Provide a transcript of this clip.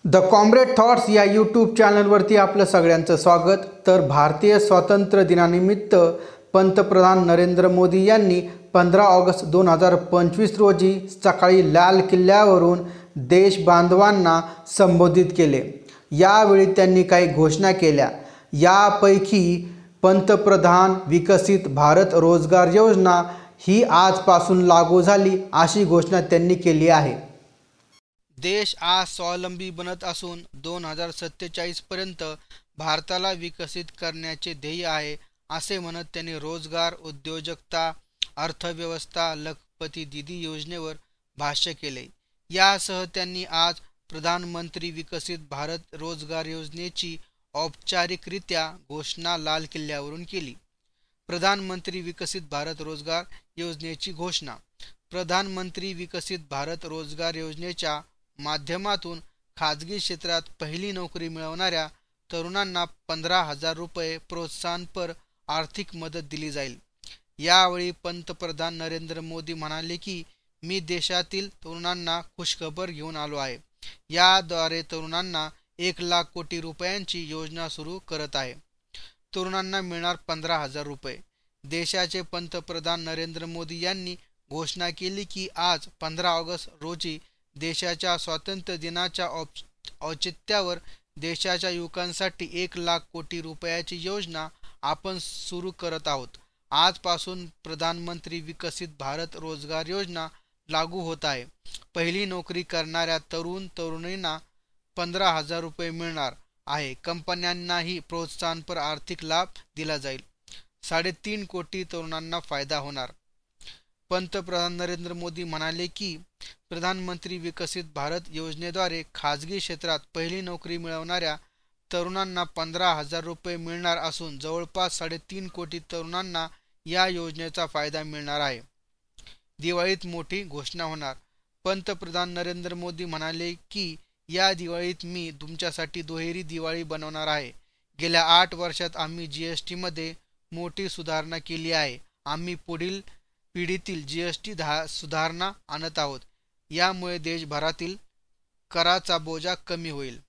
The comrade thoughts या YouTube चॅनलवरती आपलं सगळ्यांचं स्वागत। तर भारतीय स्वातंत्र्य दिनानिमित्त पंतप्रधान नरेंद्र मोदी यांनी 15 ऑगस्ट 2025 रोजी सकाळी लाल किल्ल्यावरून देशबांधवांना संबोधित केले। यावेळी त्यांनी काही घोषणा केल्या। यापैकी पंतप्रधान विकसित भारत रोजगार योजना ही आजपासून लागू झाली अशी घोषणा त्यांनी केली आहे। देश आज स्वावलंबी बनत असून 2047 पर्यंत भारताला विकसित करण्याचे ध्येय आहे असे म्हणत त्यांनी रोजगार, उद्योजकता, अर्थव्यवस्था, लखपती दीदी योजनेवर भाष्य केले। यासह त्यांनी आज प्रधानमंत्री विकसित भारत रोजगार योजनेची औपचारिकरित्या घोषणा लाल किल्ल्यावरून केली। प्रधानमंत्री विकसित भारत रोजगार योजनेची घोषणा। प्रधानमंत्री विकसित भारत रोजगार योजनेच्या माध्यमातून खाजगी क्षेत्रात पहिली नोकरी मिळवणाऱ्या तरुणांना 15,000 रुपये प्रोत्साहनपर आर्थिक मदत दिली जाईल। यावेळी पंतप्रधान नरेंद्र मोदी म्हणाले की मी देशातील तरुणांना खुशखबर घेऊन आलो आहे। याद्वारे तरुणांना 1 लाख कोटी रुपयांची योजना सुरू करत आहे। तरुणांना मिळणार 15,000 रुपये। देशाचे पंतप्रधान नरेंद्र मोदी यांनी घोषणा केली की आज 15 ऑगस्ट रोजी देशाच्या स्वातंत्र्य दिनाच्या औचित्यावर देशाच्या युवकांसाठी 1 लाख कोटी रुपयाची योजना आपण सुरू करत आहोत। आजपासून प्रधानमंत्री विकसित भारत रोजगार योजना लागू होत आहे। पहिली नोकरी करणाऱ्या तरुणींना 15,000 रुपये मिळणार आहे। कंपन्यांनाही प्रोत्साहनपर आर्थिक लाभ दिला जाईल। 3.5 कोटी तरुणांना फायदा होणार। पंतप्रधान नरेंद्र मोदी म्हणाले की प्रधानमंत्री विकसित भारत योजनेद्वारे खाजगी क्षेत्रात पहिली नोकरी मिळवणाऱ्या तरुणांना 15,000 रुपये मिळणार असून जवळपास 3.5 कोटी तरुणांना या योजनेचा फायदा मिळणार आहे। दिवाळीत मोठी घोषणा होणार। पंतप्रधान नरेंद्र मोदी म्हणाले की या दिवाळीत मी तुमच्यासाठी दुहेरी दिवाळी बनवणार आहे। गेल्या 8 वर्षात आम्ही जीएसटीमध्ये मोठी सुधारणा केली आहे। आम्ही पुढील पिढीतील जीएसटी सुधारणा आणत आहोत। यामुळे देशभरातील कराचा बोजा कमी होईल।